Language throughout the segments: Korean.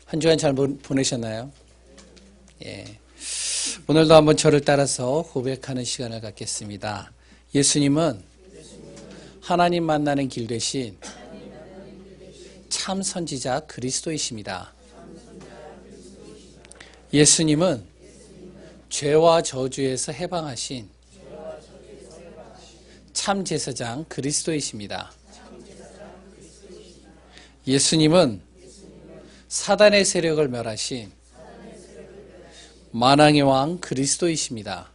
한 주간 잘 보내셨나요? 예. 오늘도 한번 저를 따라서 고백하는 시간을 갖겠습니다. 예수님은 하나님 만나는 길 대신 참 선지자 그리스도이십니다. 예수님은 죄와 저주에서 해방하신 참 제사장 그리스도이십니다. 예수님은 사단의 세력을 멸하신 만왕의 왕 그리스도이십니다.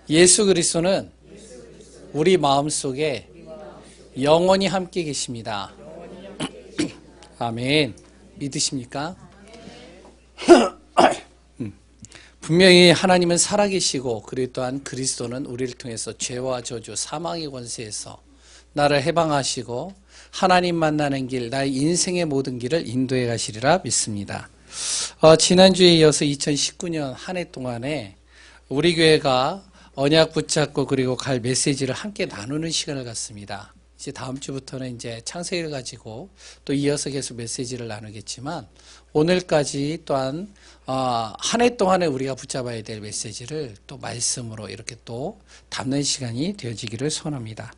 예수 그리스도는 우리 마음속에 영원히 함께 계십니다. 아멘. 믿으십니까? 분명히 하나님은 살아계시고 그리고 또한 그리스도는 우리를 통해서 죄와 저주, 사망의 권세에서 나를 해방하시고 하나님 만나는 길, 나의 인생의 모든 길을 인도해 가시리라 믿습니다. 지난주에 이어서 2019년 한 해 동안에 우리 교회가 언약 붙잡고 그리고 갈 메시지를 함께 나누는 시간을 갖습니다. 이제 다음 주부터는 이제 창세기를 가지고 또 이어서 계속 메시지를 나누겠지만 오늘까지 또한 한 해 동안에 우리가 붙잡아야 될 메시지를 또 말씀으로 이렇게 또 담는 시간이 되어지기를 소원합니다.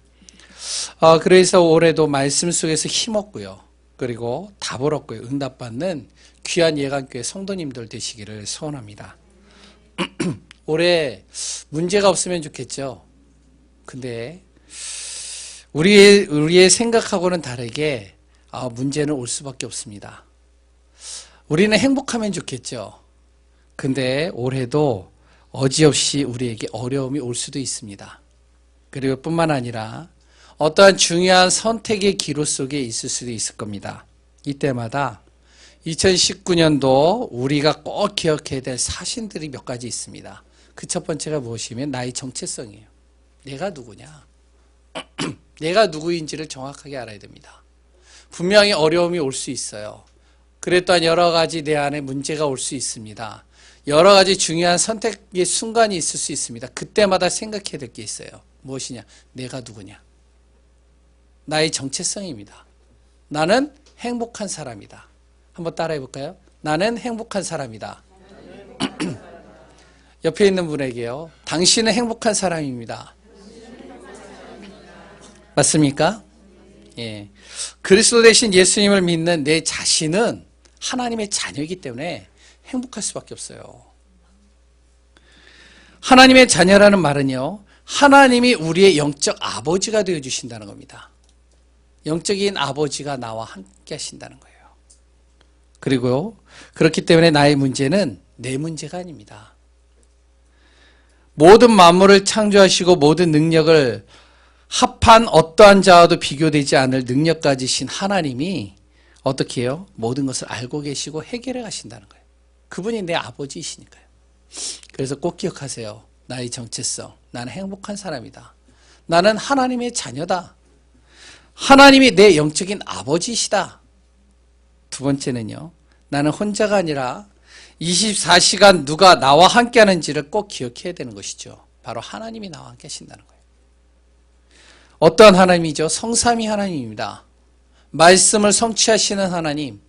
그래서 올해도 말씀 속에서 힘없고요. 그리고 답을 얻고요. 응답받는 귀한 예강교회 성도님들 되시기를 소원합니다. 올해 문제가 없으면 좋겠죠. 근데 우리의 생각하고는 다르게 문제는 올 수밖에 없습니다. 우리는 행복하면 좋겠죠. 근데 올해도 어지없이 우리에게 어려움이 올 수도 있습니다. 그리고 뿐만 아니라 어떠한 중요한 선택의 기로 속에 있을 수도 있을 겁니다. 이때마다 2019년도 우리가 꼭 기억해야 될 사실들이 몇 가지 있습니다. 그 첫 번째가 무엇이면 나의 정체성이에요. 내가 누구냐? 내가 누구인지를 정확하게 알아야 됩니다. 분명히 어려움이 올 수 있어요. 그래 또한 여러 가지 내 안에 문제가 올 수 있습니다. 여러 가지 중요한 선택의 순간이 있을 수 있습니다. 그때마다 생각해야 될 게 있어요. 무엇이냐? 내가 누구냐? 나의 정체성입니다. 나는 행복한 사람이다. 한번 따라해 볼까요? 나는 행복한 사람이다. 옆에 있는 분에게요. 당신은 행복한 사람입니다. 맞습니까? 예. 그리스도 대신 예수님을 믿는 내 자신은 하나님의 자녀이기 때문에 행복할 수밖에 없어요. 하나님의 자녀라는 말은요. 하나님이 우리의 영적 아버지가 되어주신다는 겁니다. 영적인 아버지가 나와 함께 하신다는 거예요. 그리고 그렇기 때문에 나의 문제는 내 문제가 아닙니다. 모든 만물을 창조하시고 모든 능력을 합한 어떠한 자와도 비교되지 않을 능력 가지신 하나님이 어떻게 해요? 모든 것을 알고 계시고 해결해 가신다는 거예요. 그분이 내 아버지이시니까요. 그래서 꼭 기억하세요. 나의 정체성. 나는 행복한 사람이다. 나는 하나님의 자녀다. 하나님이 내 영적인 아버지이시다. 두 번째는요. 나는 혼자가 아니라 24시간 누가 나와 함께 하는지를 꼭 기억해야 되는 것이죠. 바로 하나님이 나와 함께 하신다는 거예요. 어떠한 하나님이죠? 성삼위 하나님입니다. 말씀을 성취하시는 하나님.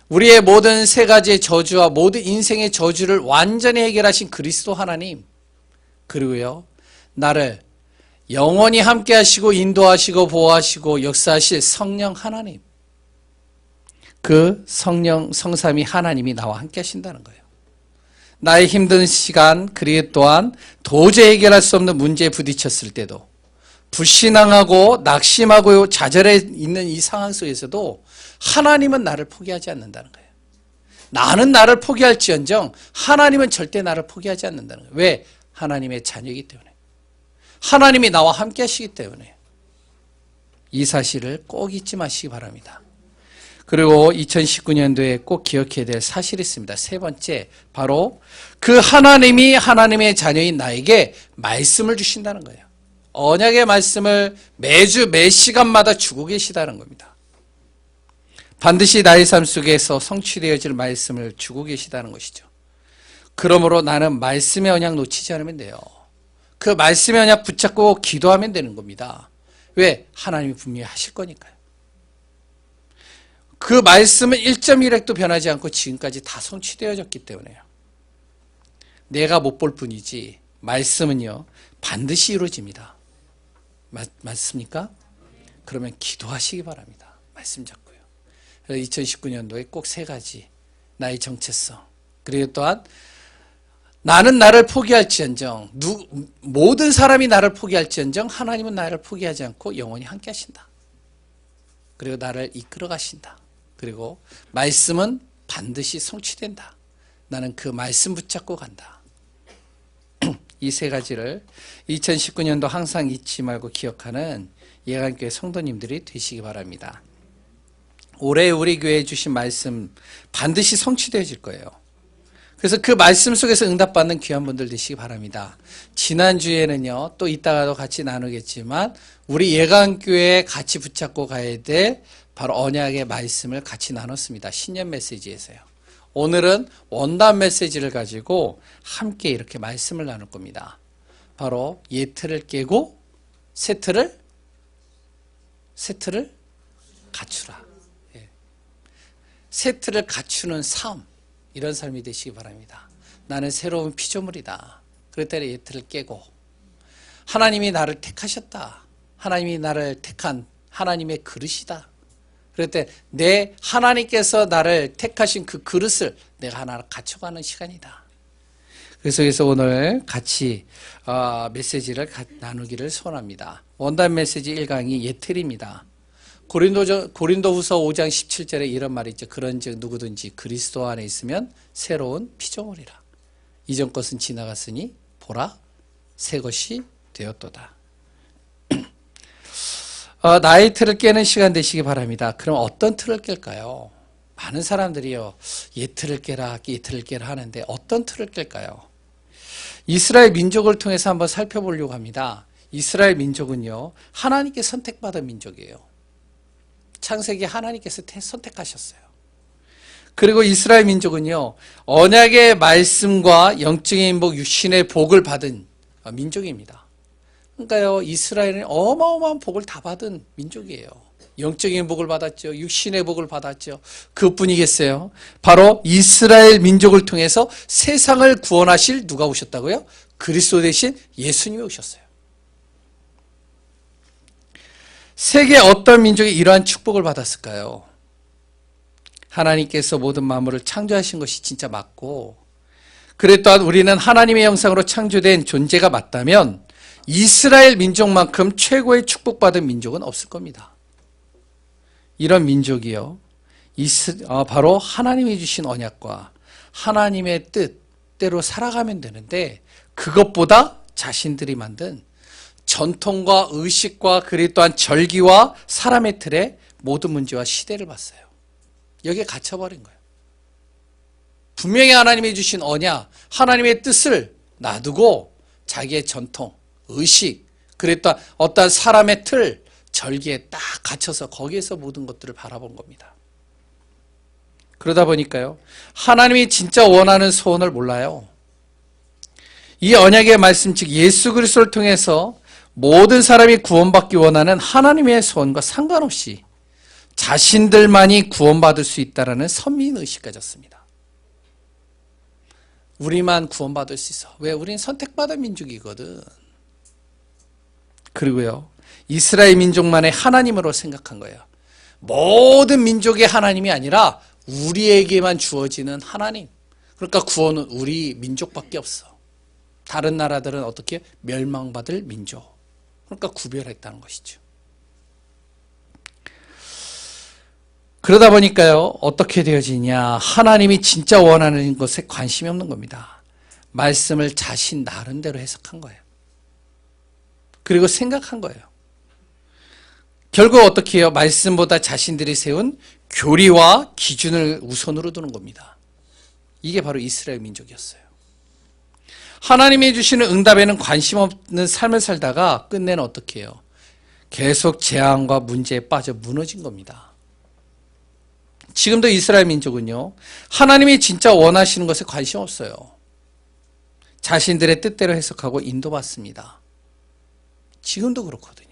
우리의 모든 세 가지의 저주와 모든 인생의 저주를 완전히 해결하신 그리스도 하나님. 그리고요. 나를 영원히 함께 하시고 인도하시고 보호하시고 역사하실 성령 하나님. 그 성령 성삼위 하나님이 나와 함께 하신다는 거예요. 나의 힘든 시간 그리고 또한 도저히 해결할 수 없는 문제에 부딪혔을 때도 불신앙하고 낙심하고 좌절해 있는 이 상황 속에서도 하나님은 나를 포기하지 않는다는 거예요. 나는 나를 포기할지언정 하나님은 절대 나를 포기하지 않는다는 거예요. 왜? 하나님의 자녀이기 때문에. 하나님이 나와 함께 하시기 때문에. 이 사실을 꼭 잊지 마시기 바랍니다. 그리고 2019년도에 꼭 기억해야 될 사실이 있습니다. 세 번째, 바로 그 하나님이 하나님의 자녀인 나에게 말씀을 주신다는 거예요. 언약의 말씀을 매주 매 시간마다 주고 계시다는 겁니다. 반드시 나의 삶 속에서 성취되어질 말씀을 주고 계시다는 것이죠. 그러므로 나는 말씀의 언약 놓치지 않으면 돼요. 그 말씀의 언약 붙잡고 기도하면 되는 겁니다. 왜? 하나님이 분명히 하실 거니까요. 그 말씀은 1.1획도 변하지 않고 지금까지 다 성취되어졌기 때문에요. 내가 못 볼 뿐이지 말씀은요 반드시 이루어집니다. 맞습니까? 그러면 기도하시기 바랍니다. 말씀 잡고요. 2019년도에 꼭 세 가지. 나의 정체성. 그리고 또한 나는 나를 포기할지언정 모든 사람이 나를 포기할지언정 하나님은 나를 포기하지 않고 영원히 함께 하신다. 그리고 나를 이끌어 가신다. 그리고 말씀은 반드시 성취된다. 나는 그 말씀 붙잡고 간다. 이 세 가지를 2019년도 항상 잊지 말고 기억하는 예강교회 성도님들이 되시기 바랍니다. 올해 우리 교회에 주신 말씀 반드시 성취되어질 거예요. 그래서 그 말씀 속에서 응답받는 귀한 분들 되시기 바랍니다. 지난주에는요, 또 이따가도 같이 나누겠지만 우리 예강교회에 같이 붙잡고 가야 될 바로 언약의 말씀을 같이 나눴습니다. 신년 메시지에서요. 오늘은 원단 메시지를 가지고 함께 이렇게 말씀을 나눌 겁니다. 바로 예틀을 깨고 새 틀을 갖추라. 예. 새 틀을 갖추는 삶, 이런 삶이 되시기 바랍니다. 나는 새로운 피조물이다. 그럴 때 예틀을 깨고 하나님이 나를 택하셨다. 하나님이 나를 택한 하나님의 그릇이다. 그럴 때 내 하나님께서 나를 택하신 그 그릇을 내가 하나 갖춰가는 시간이다. 그래서 오늘 같이 메시지를 나누기를 소원합니다. 원단 메시지 1강이 예틀입니다. 고린도후서 5장 17절에 이런 말이 있죠. 그런즉 누구든지 그리스도 안에 있으면 새로운 피조물이라. 이전 것은 지나갔으니 보라 새 것이 되었도다. 나의 틀을 깨는 시간 되시기 바랍니다. 그럼 어떤 틀을 깰까요? 많은 사람들이요, 예틀을 깨라 하는데 어떤 틀을 깰까요? 이스라엘 민족을 통해서 한번 살펴보려고 합니다. 이스라엘 민족은요, 하나님께 선택받은 민족이에요. 창세기 하나님께서 선택하셨어요. 그리고 이스라엘 민족은요, 언약의 말씀과 영적인 행복, 육신의 복을 받은 민족입니다. 그러니까요, 이스라엘은 어마어마한 복을 다 받은 민족이에요. 영적인 복을 받았죠. 육신의 복을 받았죠. 그뿐이겠어요? 바로 이스라엘 민족을 통해서 세상을 구원하실 누가 오셨다고요? 그리스도 대신 예수님이 오셨어요. 세계 어떤 민족이 이러한 축복을 받았을까요? 하나님께서 모든 만물을 창조하신 것이 진짜 맞고, 그래 또한 우리는 하나님의 형상으로 창조된 존재가 맞다면 이스라엘 민족만큼 최고의 축복받은 민족은 없을 겁니다. 이런 민족이요, 바로 하나님이 주신 언약과 하나님의 뜻대로 살아가면 되는데, 그것보다 자신들이 만든 전통과 의식과 그리고 또한 절기와 사람의 틀에 모든 문제와 시대를 봤어요. 여기에 갇혀버린 거예요. 분명히 하나님이 주신 언약, 하나님의 뜻을 놔두고 자기의 전통, 의식, 그리고 또 어떤 사람의 틀, 절기에 딱 갇혀서 거기에서 모든 것들을 바라본 겁니다. 그러다 보니까요, 하나님이 진짜 원하는 소원을 몰라요. 이 언약의 말씀, 즉 예수 그리스도를 통해서 모든 사람이 구원받기 원하는 하나님의 소원과 상관없이 자신들만이 구원받을 수 있다는 선민의식 가졌습니다. 우리만 구원받을 수 있어. 왜? 우리는 선택받은 민족이거든. 그리고요, 이스라엘 민족만의 하나님으로 생각한 거예요. 모든 민족의 하나님이 아니라 우리에게만 주어지는 하나님. 그러니까 구원은 우리 민족밖에 없어. 다른 나라들은 어떻게? 멸망받을 민족. 그러니까 구별했다는 것이죠. 그러다 보니까요, 어떻게 되어지냐. 하나님이 진짜 원하는 것에 관심이 없는 겁니다. 말씀을 자신 나름대로 해석한 거예요. 그리고 생각한 거예요. 결국 어떻게 해요? 말씀보다 자신들이 세운 교리와 기준을 우선으로 두는 겁니다. 이게 바로 이스라엘 민족이었어요. 하나님이 주시는 응답에는 관심 없는 삶을 살다가 끝내는 어떻게 해요? 계속 재앙과 문제에 빠져 무너진 겁니다. 지금도 이스라엘 민족은요, 하나님이 진짜 원하시는 것에 관심 없어요. 자신들의 뜻대로 해석하고 인도받습니다. 지금도 그렇거든요.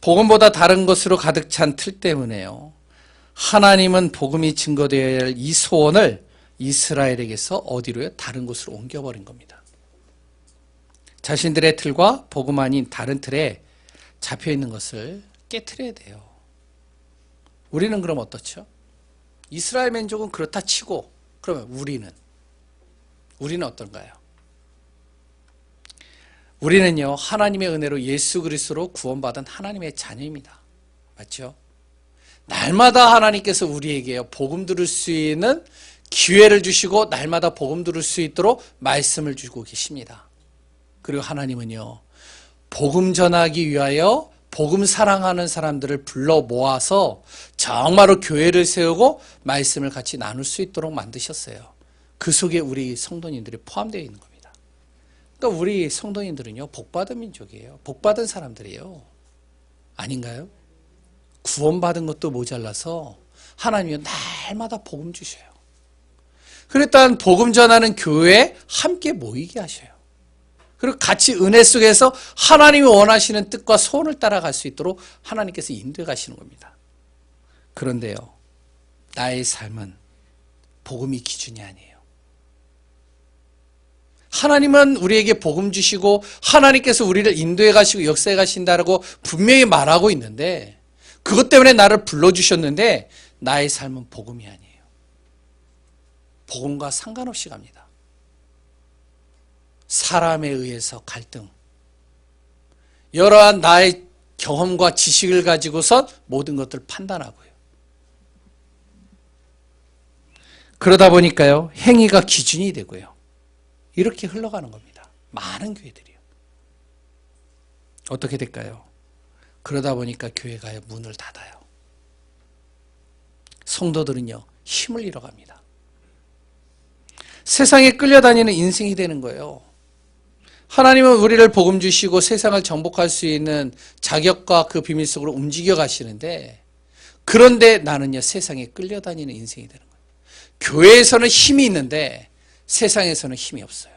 복음보다 다른 것으로 가득 찬 틀 때문에요, 하나님은 복음이 증거되어야 할 이 소원을 이스라엘에게서 어디로요? 다른 곳으로 옮겨버린 겁니다. 자신들의 틀과 복음 아닌 다른 틀에 잡혀있는 것을 깨트려야 돼요. 우리는 그럼 어떻죠? 이스라엘 민족은 그렇다 치고 그러면 우리는 어떤가요? 우리는요, 하나님의 은혜로 예수 그리스도로 구원받은 하나님의 자녀입니다. 맞죠? 날마다 하나님께서 우리에게 복음 들을 수 있는 기회를 주시고 날마다 복음 들을 수 있도록 말씀을 주고 계십니다. 그리고 하나님은요, 복음 전하기 위하여 복음 사랑하는 사람들을 불러 모아서 정말로 교회를 세우고 말씀을 같이 나눌 수 있도록 만드셨어요. 그 속에 우리 성도님들이 포함되어 있는 겁니다. 그러니까 우리 성도님들은요, 복받은 민족이에요. 복받은 사람들이에요. 아닌가요? 구원받은 것도 모자라서 하나님이 날마다 복음 주셔요. 그랬던 복음 전하는 교회에 함께 모이게 하셔요. 그리고 같이 은혜 속에서 하나님이 원하시는 뜻과 소원을 따라갈 수 있도록 하나님께서 인도해 가시는 겁니다. 그런데요, 나의 삶은 복음이 기준이 아니에요. 하나님은 우리에게 복음 주시고 하나님께서 우리를 인도해 가시고 역사해 가신다라고 분명히 말하고 있는데 그것 때문에 나를 불러주셨는데 나의 삶은 복음이 아니에요. 복음과 상관없이 갑니다. 사람에 의해서 갈등, 여러한 나의 경험과 지식을 가지고서 모든 것들을 판단하고요. 그러다 보니까요, 행위가 기준이 되고요. 이렇게 흘러가는 겁니다. 많은 교회들이요. 어떻게 될까요? 그러다 보니까 교회가 문을 닫아요. 성도들은요, 힘을 잃어갑니다. 세상에 끌려다니는 인생이 되는 거예요. 하나님은 우리를 복음 주시고 세상을 정복할 수 있는 자격과 그 비밀 속으로 움직여 가시는데, 그런데 나는요, 세상에 끌려다니는 인생이 되는 거예요. 교회에서는 힘이 있는데 세상에서는 힘이 없어요.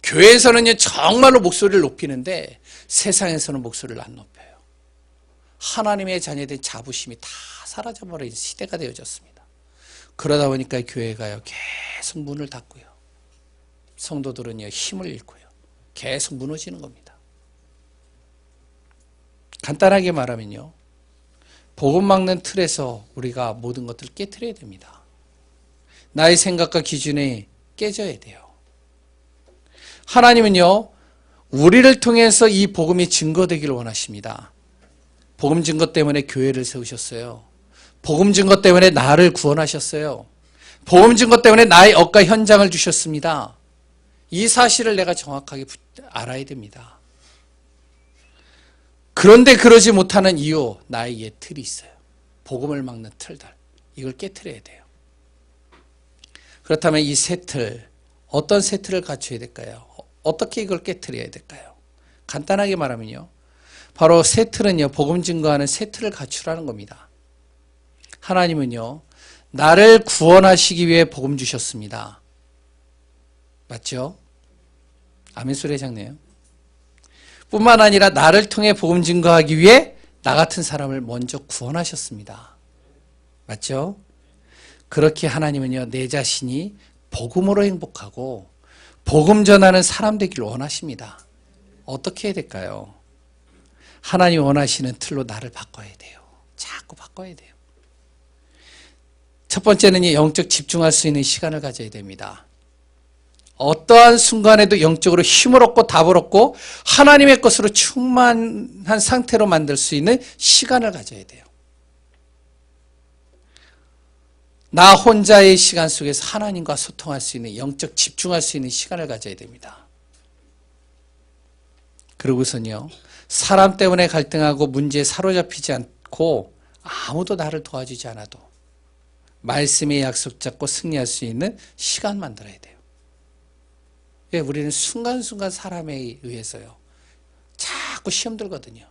교회에서는요, 정말로 목소리를 높이는데 세상에서는 목소리를 안 높여요. 하나님의 자녀된 자부심이 다 사라져버린 시대가 되어졌습니다. 그러다 보니까 교회가요, 계속 문을 닫고요. 성도들은요, 힘을 잃고요. 계속 무너지는 겁니다. 간단하게 말하면요, 복음 막는 틀에서 우리가 모든 것들을 깨트려야 됩니다. 나의 생각과 기준이 깨져야 돼요. 하나님은요, 우리를 통해서 이 복음이 증거되기를 원하십니다. 복음 증거 때문에 교회를 세우셨어요. 복음 증거 때문에 나를 구원하셨어요. 복음 증거 때문에 나의 억과 현장을 주셨습니다. 이 사실을 내가 정확하게 알아야 됩니다. 그런데 그러지 못하는 이유, 나의 옛 틀이 있어요. 복음을 막는 틀들, 이걸 깨트려야 돼요. 그렇다면 이 새 틀, 어떤 새 틀을 갖춰야 될까요? 어떻게 이걸 깨트려야 될까요? 간단하게 말하면요, 바로 새 틀은요, 복음 증거하는 새 틀을 갖추라는 겁니다. 하나님은요, 나를 구원하시기 위해 복음 주셨습니다. 맞죠? 아멘 소리 장네요. 뿐만 아니라 나를 통해 복음 증거하기 위해 나 같은 사람을 먼저 구원하셨습니다. 맞죠? 그렇게 하나님은요, 내 자신이 복음으로 행복하고 복음 전하는 사람 되기를 원하십니다. 어떻게 해야 될까요? 하나님 원하시는 틀로 나를 바꿔야 돼요. 자꾸 바꿔야 돼요. 첫 번째는 영적 집중할 수 있는 시간을 가져야 됩니다. 어떠한 순간에도 영적으로 힘을 얻고 답을 얻고 하나님의 것으로 충만한 상태로 만들 수 있는 시간을 가져야 돼요. 나 혼자의 시간 속에서 하나님과 소통할 수 있는, 영적 집중할 수 있는 시간을 가져야 됩니다. 그러고선요, 사람 때문에 갈등하고 문제에 사로잡히지 않고 아무도 나를 도와주지 않아도 말씀의 약속 잡고 승리할 수 있는 시간 만들어야 돼요. 왜? 우리는 순간순간 사람에 의해서요, 자꾸 시험 들거든요.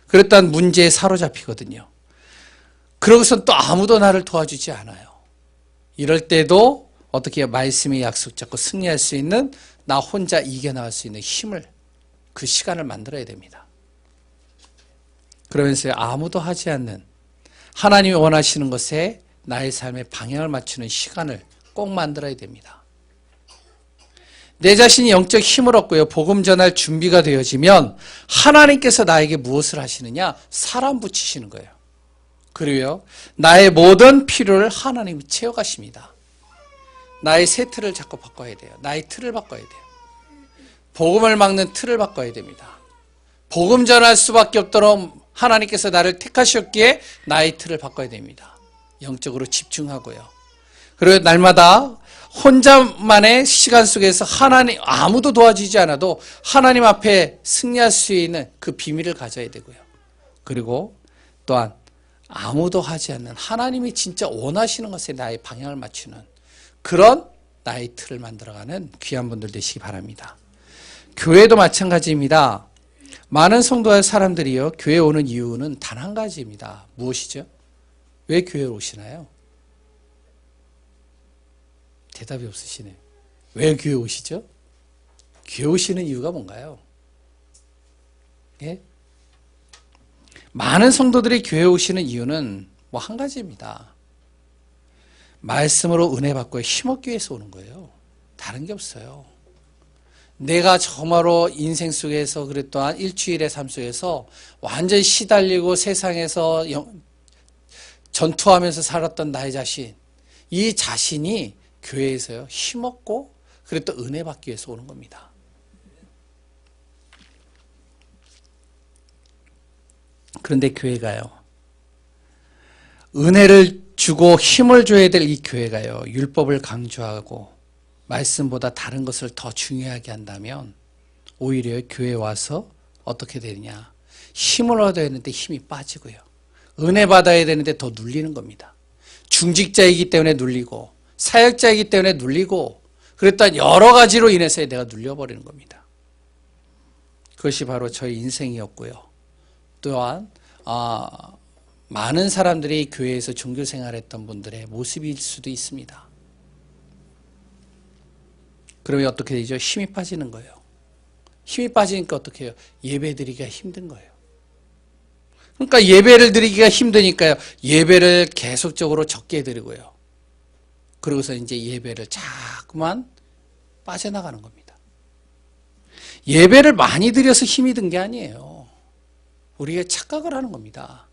그랬던 문제에 사로잡히거든요. 그러고선 또 아무도 나를 도와주지 않아요. 이럴 때도 어떻게 해요? 말씀의 약속 잡고 승리할 수 있는, 나 혼자 이겨나갈 수 있는 힘을, 그 시간을 만들어야 됩니다. 그러면서 아무도 하지 않는 하나님이 원하시는 것에 나의 삶의 방향을 맞추는 시간을 꼭 만들어야 됩니다. 내 자신이 영적 힘을 얻고요. 복음 전할 준비가 되어지면 하나님께서 나에게 무엇을 하시느냐? 사람 붙이시는 거예요. 그리고요. 나의 모든 필요를 하나님이 채워가십니다. 나의 새 틀을 자꾸 바꿔야 돼요. 나의 틀을 바꿔야 돼요. 복음을 막는 틀을 바꿔야 됩니다. 복음 전할 수밖에 없도록 하나님께서 나를 택하셨기에 나의 틀을 바꿔야 됩니다. 영적으로 집중하고요. 그리고 날마다 혼자만의 시간 속에서 하나님 아무도 도와주지 않아도 하나님 앞에 승리할 수 있는 그 비밀을 가져야 되고요. 그리고 또한 아무도 하지 않는 하나님이 진짜 원하시는 것에 나의 방향을 맞추는 그런 나의 틀을 만들어가는 귀한 분들 되시기 바랍니다. 교회도 마찬가지입니다. 많은 성도와 사람들이요 교회에 오는 이유는 단 한 가지입니다. 무엇이죠? 왜 교회에 오시나요? 대답이 없으시네요. 왜 교회 오시죠? 교회 오시는 이유가 뭔가요? 예? 많은 성도들이 교회 오시는 이유는 뭐 한 가지입니다. 말씀으로 은혜 받고 힘없기 위해서 오는 거예요. 다른 게 없어요. 내가 정말로 인생 속에서 그랬던 일주일의 삶 속에서 완전히 시달리고 세상에서 전투하면서 살았던 나의 자신, 이 자신이 교회에서요 힘없고 그랬던 은혜 받기 위해서 오는 겁니다. 그런데 교회가요 은혜를 주고 힘을 줘야 될 이 교회가요 율법을 강조하고 말씀보다 다른 것을 더 중요하게 한다면 오히려 교회에 와서 어떻게 되느냐, 힘을 얻어야 되는데 힘이 빠지고요, 은혜 받아야 되는데 더 눌리는 겁니다. 중직자이기 때문에 눌리고 사역자이기 때문에 눌리고 그랬던 여러 가지로 인해서 내가 눌려버리는 겁니다. 그것이 바로 저의 인생이었고요. 또한 많은 사람들이 교회에서 종교생활했던 분들의 모습일 수도 있습니다. 그러면 어떻게 되죠? 힘이 빠지는 거예요. 힘이 빠지니까 어떻게 해요? 예배 드리기가 힘든 거예요. 그러니까 예배를 드리기가 힘드니까요. 예배를 계속적으로 적게 드리고요. 그러고서 이제 예배를 자꾸만 빠져나가는 겁니다. 예배를 많이 드려서 힘이 든 게 아니에요. 우리가 착각을 하는 겁니다.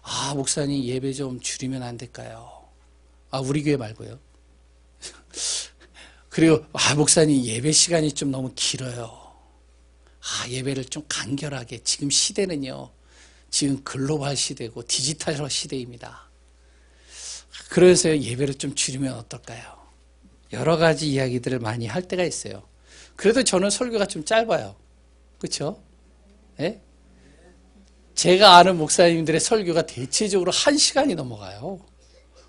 아, 목사님 예배 좀 줄이면 안 될까요? 아, 우리 교회 말고요. 그리고 목사님 예배 시간이 좀 너무 길어요. 예배를 좀 간결하게. 지금 시대는요. 지금 글로벌 시대고 디지털 시대입니다. 그래서 예배를 좀 줄이면 어떨까요? 여러 가지 이야기들을 많이 할 때가 있어요. 그래도 저는 설교가 좀 짧아요. 그렇죠? 네? 제가 아는 목사님들의 설교가 대체적으로 1시간이 넘어가요.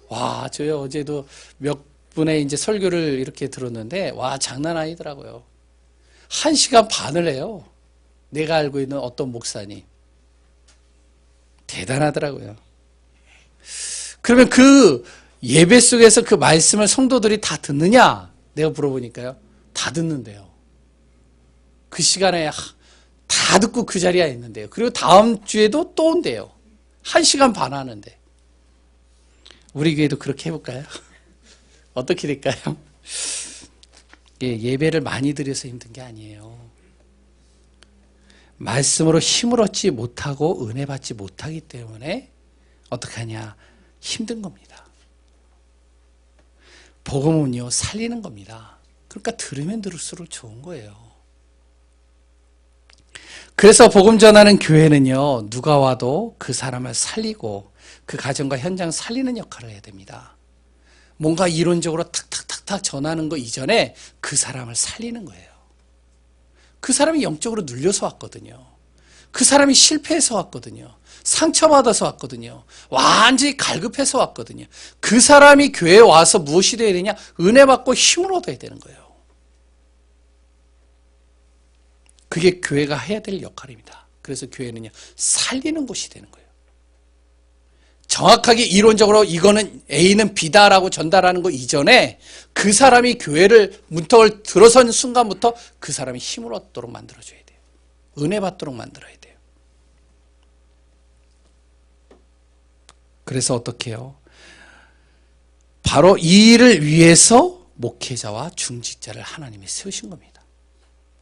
와, 저요 어제도 몇 분의 이제 설교를 이렇게 들었는데 장난 아니더라고요. 1시간 반을 해요. 내가 알고 있는 어떤 목사님. 대단하더라고요. 그러면 그 예배 속에서 그 말씀을 성도들이 다 듣느냐? 내가 물어보니까요. 다 듣는데요. 그 시간에 다 듣고 그 자리에 있는데요. 그리고 다음 주에도 또 온대요. 1시간 반 하는데. 우리 교회도 그렇게 해볼까요? 어떻게 될까요? 예배를 많이 드려서 힘든 게 아니에요. 말씀으로 힘을 얻지 못하고 은혜 받지 못하기 때문에 어떻게 하냐? 힘든 겁니다. 복음은요, 살리는 겁니다. 그러니까 들으면 들을수록 좋은 거예요. 그래서 복음 전하는 교회는요, 누가 와도 그 사람을 살리고 그 가정과 현장 살리는 역할을 해야 됩니다. 뭔가 이론적으로 탁탁탁탁 전하는 거 이전에 그 사람을 살리는 거예요. 그 사람이 영적으로 눌려서 왔거든요. 그 사람이 실패해서 왔거든요. 상처받아서 왔거든요. 완전히 갈급해서 왔거든요. 그 사람이 교회에 와서 무엇이 되어야 되냐? 은혜 받고 힘을 얻어야 되는 거예요. 그게 교회가 해야 될 역할입니다. 그래서 교회는요, 살리는 곳이 되는 거예요. 정확하게 이론적으로 이거는 A는 B다라고 전달하는 거 이전에 그 사람이 교회를 문턱을 들어선 순간부터 그 사람이 힘을 얻도록 만들어줘야 돼요. 은혜 받도록 만들어야 돼요. 그래서 어떻게 해요? 바로 이 일을 위해서 목회자와 중직자를 하나님이 세우신 겁니다.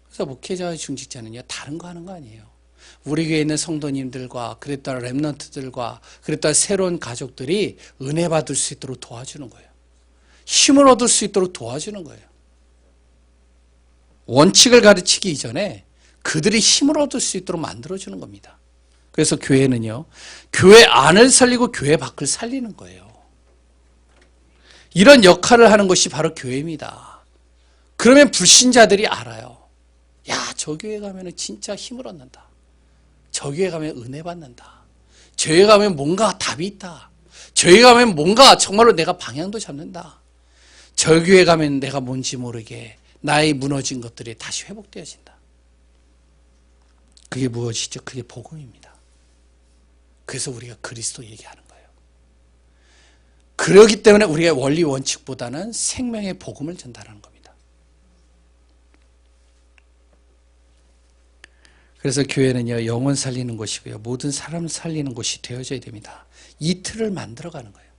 그래서 목회자와 중직자는요, 다른 거 하는 거 아니에요. 우리 교회에 있는 성도님들과 그랬다 렘넌트들과 그랬다 새로운 가족들이 은혜 받을 수 있도록 도와주는 거예요. 힘을 얻을 수 있도록 도와주는 거예요. 원칙을 가르치기 이전에 그들이 힘을 얻을 수 있도록 만들어주는 겁니다. 그래서 교회는요, 교회 안을 살리고 교회 밖을 살리는 거예요. 이런 역할을 하는 것이 바로 교회입니다. 그러면 불신자들이 알아요. 야, 저 교회 가면 진짜 힘을 얻는다. 저 교회 가면 은혜 받는다. 저 교회 가면 뭔가 답이 있다. 저 교회 가면 뭔가 정말로 내가 방향도 잡는다. 저 교회 가면 내가 뭔지 모르게 나의 무너진 것들이 다시 회복되어진다. 그게 무엇이죠? 그게 복음입니다. 그래서 우리가 그리스도 얘기하는 거예요. 그렇기 때문에 우리가 원리 원칙보다는 생명의 복음을 전달하는 겁니다. 그래서 교회는요, 영혼 살리는 곳이고요, 모든 사람 살리는 곳이 되어져야 됩니다. 이 틀을 만들어가는 거예요.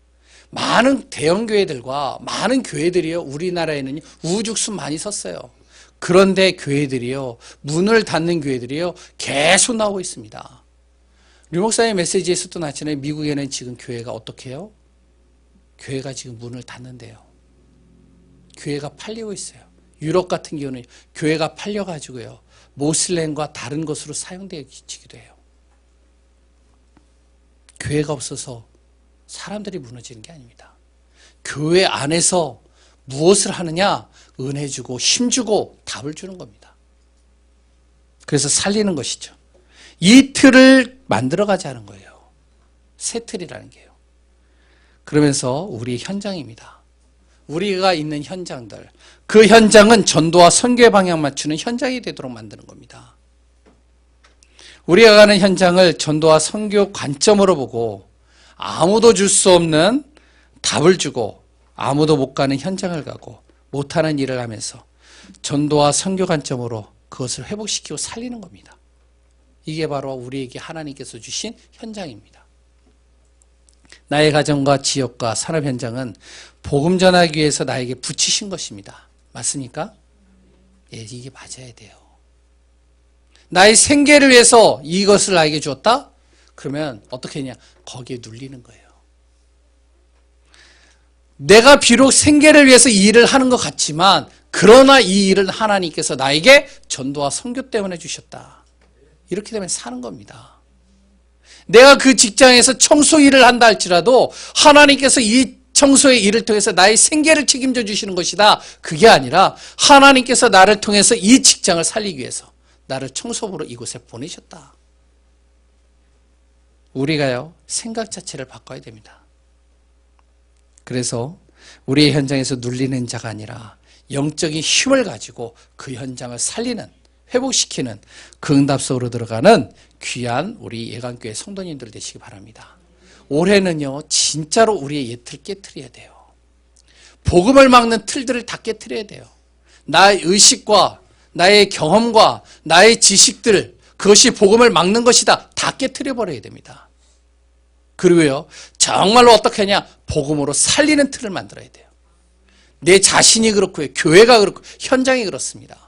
많은 대형 교회들과 많은 교회들이요, 우리나라에는 우후죽순 많이 섰어요. 그런데 교회들이요, 문을 닫는 교회들이요, 계속 나오고 있습니다. 류 목사의 메시지에서도 나왔잖아요. 미국에는 지금 교회가 어떻게 해요? 교회가 지금 문을 닫는데요. 교회가 팔리고 있어요. 유럽 같은 경우는 교회가 팔려가지고요, 모슬렘과 다른 것으로 사용되기도 해요. 교회가 없어서 사람들이 무너지는 게 아닙니다. 교회 안에서 무엇을 하느냐? 은혜 주고 힘 주고 답을 주는 겁니다. 그래서 살리는 것이죠. 이 틀을 만들어가자는 거예요. 새 틀이라는 게요. 그러면서 우리 현장입니다. 우리가 있는 현장들, 그 현장은 전도와 선교의 방향 맞추는 현장이 되도록 만드는 겁니다. 우리가 가는 현장을 전도와 선교 관점으로 보고 아무도 줄 수 없는 답을 주고 아무도 못 가는 현장을 가고 못하는 일을 하면서 전도와 선교 관점으로 그것을 회복시키고 살리는 겁니다. 이게 바로 우리에게 하나님께서 주신 현장입니다. 나의 가정과 지역과 산업 현장은 복음 전하기 위해서 나에게 붙이신 것입니다. 맞습니까? 예, 이게 맞아야 돼요. 나의 생계를 위해서 이것을 나에게 주었다? 그러면 어떻게 했냐? 거기에 눌리는 거예요. 내가 비록 생계를 위해서 이 일을 하는 것 같지만 그러나 이 일은 하나님께서 나에게 전도와 선교 때문에 주셨다. 이렇게 되면 사는 겁니다. 내가 그 직장에서 청소 일을 한다 할지라도 하나님께서 이 청소의 일을 통해서 나의 생계를 책임져 주시는 것이다. 그게 아니라 하나님께서 나를 통해서 이 직장을 살리기 위해서 나를 청소부로 이곳에 보내셨다. 우리가요, 생각 자체를 바꿔야 됩니다. 그래서 우리의 현장에서 눌리는 자가 아니라 영적인 힘을 가지고 그 현장을 살리는, 회복시키는 그 응답 속으로 들어가는 귀한 우리 예강교회 성도님들 되시기 바랍니다. 올해는요, 진짜로 우리의 옛틀 깨트려야 돼요. 복음을 막는 틀들을 다 깨트려야 돼요. 나의 의식과 나의 경험과 나의 지식들, 그것이 복음을 막는 것이다. 다 깨트려 버려야 됩니다. 그리고요, 정말로 어떻게 하냐? 복음으로 살리는 틀을 만들어야 돼요. 내 자신이 그렇고요, 교회가 그렇고, 현장이 그렇습니다.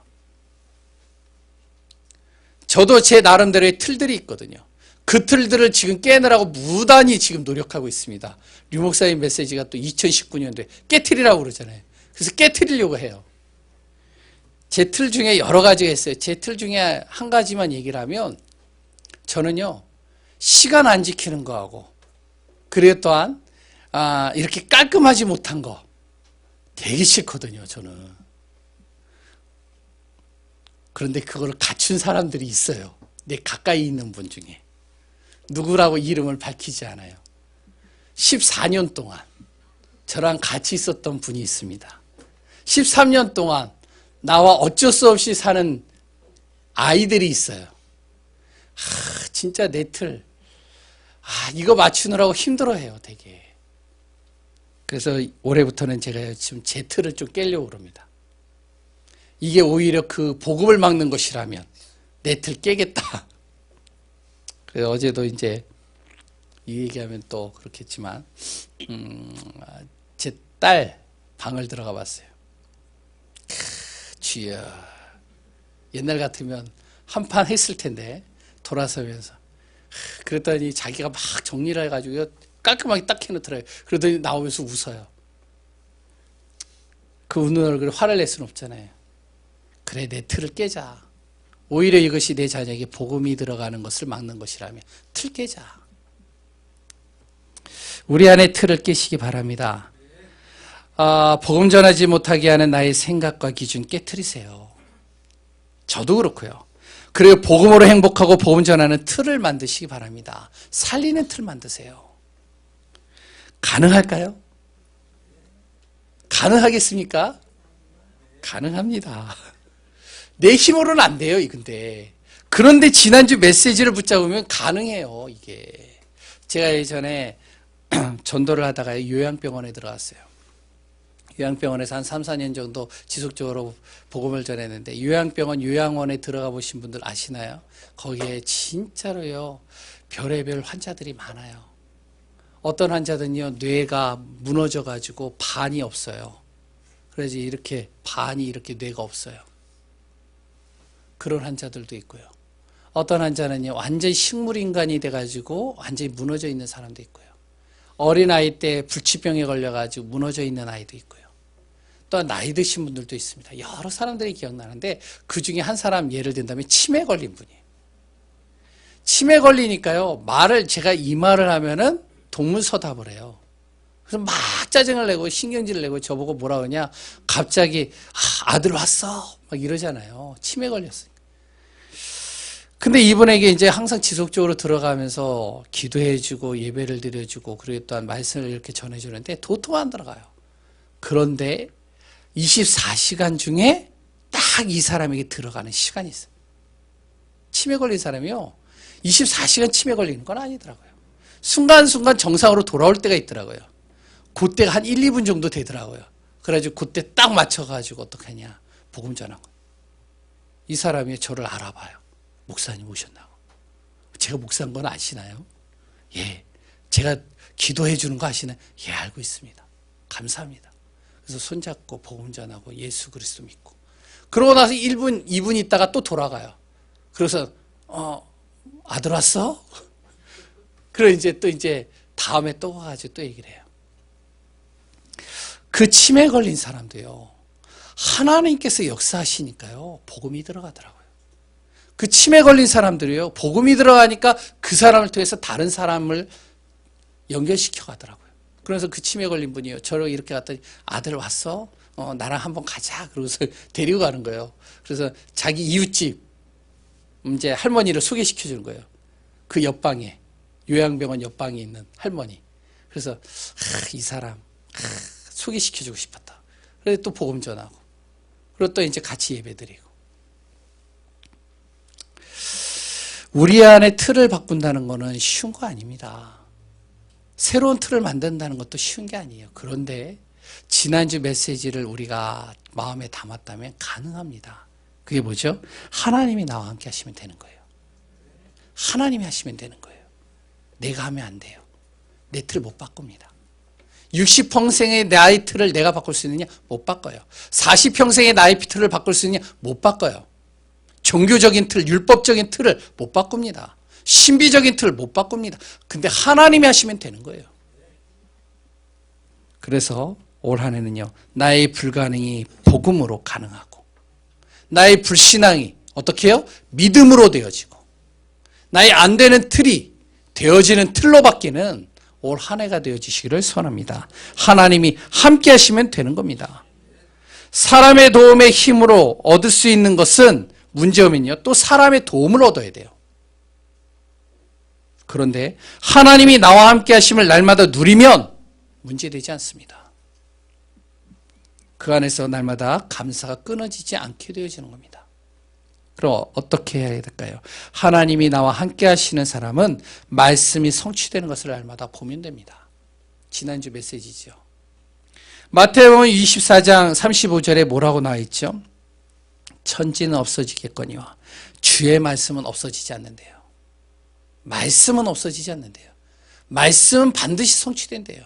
저도 제 나름대로의 틀들이 있거든요. 그 틀들을 지금 깨느라고 무단히 지금 노력하고 있습니다. 류 목사의 메시지가 또 2019년도에 깨트리라고 그러잖아요. 그래서 깨트리려고 해요. 제 틀 중에 여러 가지가 있어요. 제 틀 중에 한 가지만 얘기를 하면, 저는요, 시간 안 지키는 거하고, 그리고 또한 이렇게 깔끔하지 못한 거 되게 싫거든요, 저는. 그런데 그걸 갖춘 사람들이 있어요. 내 가까이 있는 분 중에. 누구라고 이름을 밝히지 않아요. 14년 동안 저랑 같이 있었던 분이 있습니다. 13년 동안 나와 어쩔 수 없이 사는 아이들이 있어요. 진짜 내 틀, 이거 맞추느라고 힘들어해요, 되게. 그래서 올해부터는 제가 지금 제 틀을 좀 깨려고 그럽니다. 이게 오히려 그 복음을 막는 것이라면 내 틀 깨겠다. 그래서 어제도 이제 이 얘기하면 또 그렇겠지만 제 딸 방을 들어가 봤어요. 주여, 옛날 같으면 한판 했을 텐데 돌아서면서 그랬더니 자기가 막 정리를 해가지고 깔끔하게 딱 해놓더라고요. 그러더니 나오면서 웃어요. 그 웃는 얼굴에 화를 낼 수는 없잖아요. 그래, 내 틀을 깨자. 오히려 이것이 내 자녀에게 복음이 들어가는 것을 막는 것이라면 틀 깨자. 우리 안에 틀을 깨시기 바랍니다. 복음 전하지 못하게 하는 나의 생각과 기준 깨트리세요. 저도 그렇고요. 그리고 복음으로 행복하고 복음 전하는 틀을 만드시기 바랍니다. 살리는 틀 만드세요. 가능할까요? 가능하겠습니까? 가능합니다. 내 힘으로는 안 돼요, 근데. 그런데 지난주 메시지를 붙잡으면 가능해요, 이게. 제가 예전에 전도를 하다가 요양병원에 들어갔어요. 요양병원에서 한 3, 4년 정도 지속적으로 복음을 전했는데, 요양병원, 요양원에 들어가 보신 분들 아시나요? 거기에 진짜로요, 별의별 환자들이 많아요. 어떤 환자들은요, 뇌가 무너져가지고 반이 없어요. 그래서 이렇게 반이 이렇게 뇌가 없어요. 그런 환자들도 있고요. 어떤 환자는요, 완전히 식물인간이 돼가지고 완전히 무너져 있는 사람도 있고요. 어린아이 때 불치병에 걸려가지고 무너져 있는 아이도 있고요. 또 나이 드신 분들도 있습니다. 여러 사람들이 기억나는데 그 중에 한 사람 예를 든다면 치매 걸린 분이에요. 치매 걸리니까요, 제가 이 말을 하면은 동문서답을 해요. 그래서 막 짜증을 내고 신경질을 내고 저보고 뭐라 그러냐, 갑자기 아들 왔어 막 이러잖아요. 치매 걸렸어요. 근데 이분에게 이제 항상 지속적으로 들어가면서 기도해주고 예배를 드려주고 그리고 또한 말씀을 이렇게 전해주는데 도통 안 들어가요. 그런데 24시간 중에 딱 이 사람에게 들어가는 시간이 있어요. 치매 걸린 사람이요, 24시간 치매 걸리는 건 아니더라고요. 순간순간 정상으로 돌아올 때가 있더라고요. 그때가 한 1, 2분 정도 되더라고요. 그래가지고 그때 딱 맞춰가지고 어떻게 하냐, 복음 전하고. 이 사람이 저를 알아봐요. 목사님 오셨나고. 제가 목사인 건 아시나요? 예. 제가 기도해 주는 거 아시나요? 예, 알고 있습니다. 감사합니다. 그래서 손잡고 복음 전하고 예수 그리스도 믿고. 그러고 나서 1분, 2분 있다가 또 돌아가요. 그래서 아들 왔어? 그리고 이제 다음에 또 와가지고 또 얘기를 해요. 그 치매 걸린 사람도요, 하나님께서 역사하시니까요, 복음이 들어가더라고요. 그 치매 걸린 사람들이요, 복음이 들어가니까 그 사람을 통해서 다른 사람을 연결시켜 가더라고요. 그래서 그 치매 걸린 분이요, 저를 이렇게 갔더니 아들 왔어? 나랑 한번 가자. 그러고서 데리고 가는 거예요. 그래서 자기 이웃집 이제 할머니를 소개시켜 주는 거예요. 그 옆방에, 요양병원 옆방에 있는 할머니. 그래서 이 사람 소개시켜 주고 싶었다. 그래서 또 복음 전하고, 그리고 또 이제 같이 예배드리고. 우리 안에 틀을 바꾼다는 것은 쉬운 거 아닙니다. 새로운 틀을 만든다는 것도 쉬운 게 아니에요. 그런데 지난주 메시지를 우리가 마음에 담았다면 가능합니다. 그게 뭐죠? 하나님이 나와 함께 하시면 되는 거예요. 하나님이 하시면 되는 거예요. 내가 하면 안 돼요. 내 틀 못 바꿉니다. 60평생의 나의 틀을 내가 바꿀 수 있느냐? 못 바꿔요. 40평생의 나의 틀을 바꿀 수 있느냐? 못 바꿔요. 종교적인 틀, 율법적인 틀을 못 바꿉니다. 신비적인 틀을 못 바꿉니다. 근데 하나님이 하시면 되는 거예요. 그래서 올 한 해는요, 나의 불가능이 복음으로 가능하고, 나의 불신앙이 어떻게 해요? 믿음으로 되어지고, 나의 안 되는 틀이 되어지는 틀로 바뀌는 올 한 해가 되어지시기를 소원합니다. 하나님이 함께 하시면 되는 겁니다. 사람의 도움의 힘으로 얻을 수 있는 것은 문제오면요, 또 사람의 도움을 얻어야 돼요. 그런데 하나님이 나와 함께 하심을 날마다 누리면 문제되지 않습니다. 그 안에서 날마다 감사가 끊어지지 않게 되어지는 겁니다. 그럼 어떻게 해야 될까요? 하나님이 나와 함께 하시는 사람은 말씀이 성취되는 것을 날마다 보면 됩니다. 지난주 메시지죠. 마태복음 24장 35절에 뭐라고 나와 있죠? 천지는 없어지겠거니와 주의 말씀은 없어지지 않는데요. 말씀은 없어지지 않는데요. 말씀은 반드시 성취된대요.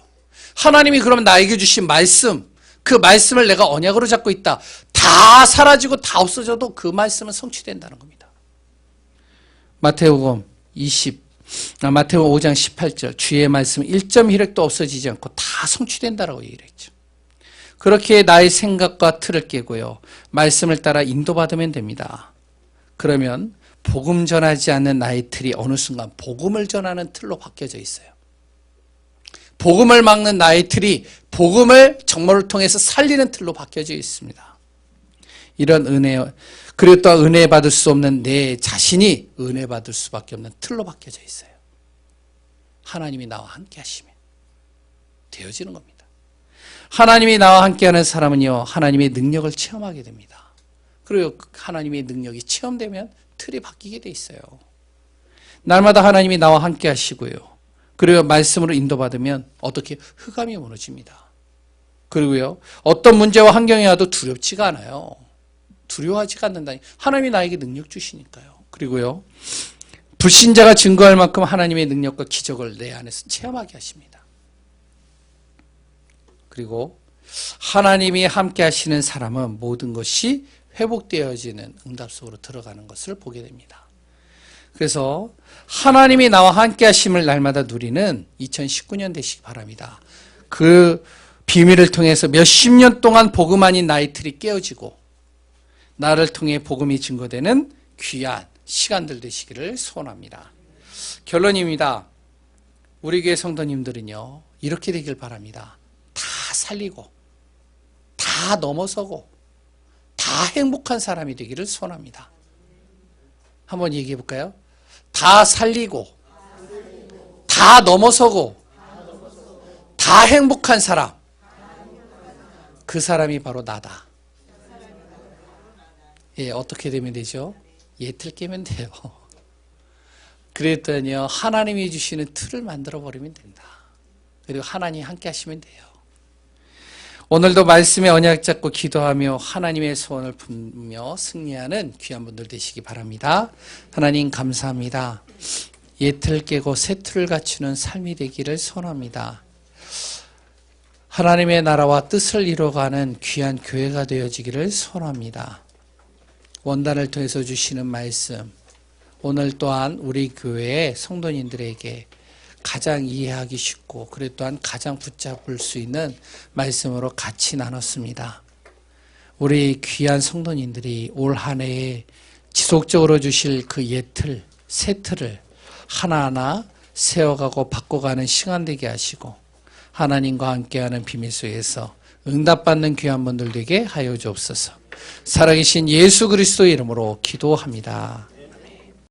하나님이 그러면 나에게 주신 말씀, 그 말씀을 내가 언약으로 잡고 있다. 다 사라지고 다 없어져도 그 말씀은 성취된다는 겁니다. 마태복음 5장 18절 주의 말씀 1.1획도 없어지지 않고 다 성취된다라고 얘기를 했죠. 그렇게 나의 생각과 틀을 깨고요. 말씀을 따라 인도받으면 됩니다. 그러면 복음 전하지 않는 나의 틀이 어느 순간 복음을 전하는 틀로 바뀌어져 있어요. 복음을 막는 나의 틀이 복음을 정말을 통해서 살리는 틀로 바뀌어져 있습니다. 이런 은혜, 그리고 또 은혜 받을 수 없는 내 자신이 은혜 받을 수밖에 없는 틀로 바뀌어져 있어요. 하나님이 나와 함께 하시면 되어지는 겁니다. 하나님이 나와 함께하는 사람은요, 하나님의 능력을 체험하게 됩니다. 그리고 하나님의 능력이 체험되면 틀이 바뀌게 돼 있어요. 날마다 하나님이 나와 함께 하시고요. 그리고 말씀으로 인도받으면 어떻게 흑암이 무너집니다. 그리고요, 어떤 문제와 환경이 와도 두렵지가 않아요. 두려워하지가 않는다니. 하나님이 나에게 능력 주시니까요. 그리고요, 불신자가 증거할 만큼 하나님의 능력과 기적을 내 안에서 체험하게 하십니다. 그리고 하나님이 함께 하시는 사람은 모든 것이 회복되어지는 응답 속으로 들어가는 것을 보게 됩니다. 그래서 하나님이 나와 함께 하심을 날마다 누리는 2019년 되시기 바랍니다. 그 비밀을 통해서 몇십 년 동안 복음 아닌 나의 틀이 깨어지고 나를 통해 복음이 증거되는 귀한 시간들 되시기를 소원합니다. 결론입니다. 우리 교회 성도님들은요, 이렇게 되길 바랍니다. 다 살리고 다 넘어서고 다 행복한 사람이 되기를 소원합니다. 한번 얘기해 볼까요? 다 살리고 다 넘어서고 다 행복한 사람, 그 사람이 바로 나다. 예, 어떻게 되면 되죠? 틀 깨면 돼요. 그랬더니요, 하나님이 주시는 틀을 만들어 버리면 된다. 그리고 하나님이 함께 하시면 돼요. 오늘도 말씀의 언약 잡고 기도하며 하나님의 소원을 품며 승리하는 귀한 분들 되시기 바랍니다. 하나님 감사합니다. 틀 깨고 새 틀을 갖추는 삶이 되기를 소원합니다. 하나님의 나라와 뜻을 이루어가는 귀한 교회가 되어지기를 소원합니다. 원단을 통해서 주시는 말씀, 오늘 또한 우리 교회의 성도님들에게 가장 이해하기 쉽고 그리고 또한 가장 붙잡을 수 있는 말씀으로 같이 나눴습니다. 우리 귀한 성도님들이 올 한 해에 지속적으로 주실 그 틀, 새 틀을 하나하나 세워가고 바꿔가는 시간 되게 하시고 하나님과 함께하는 비밀 속에서 응답받는 귀한 분들 되게 하여 주옵소서. 살아계신 예수 그리스도의 이름으로 기도합니다.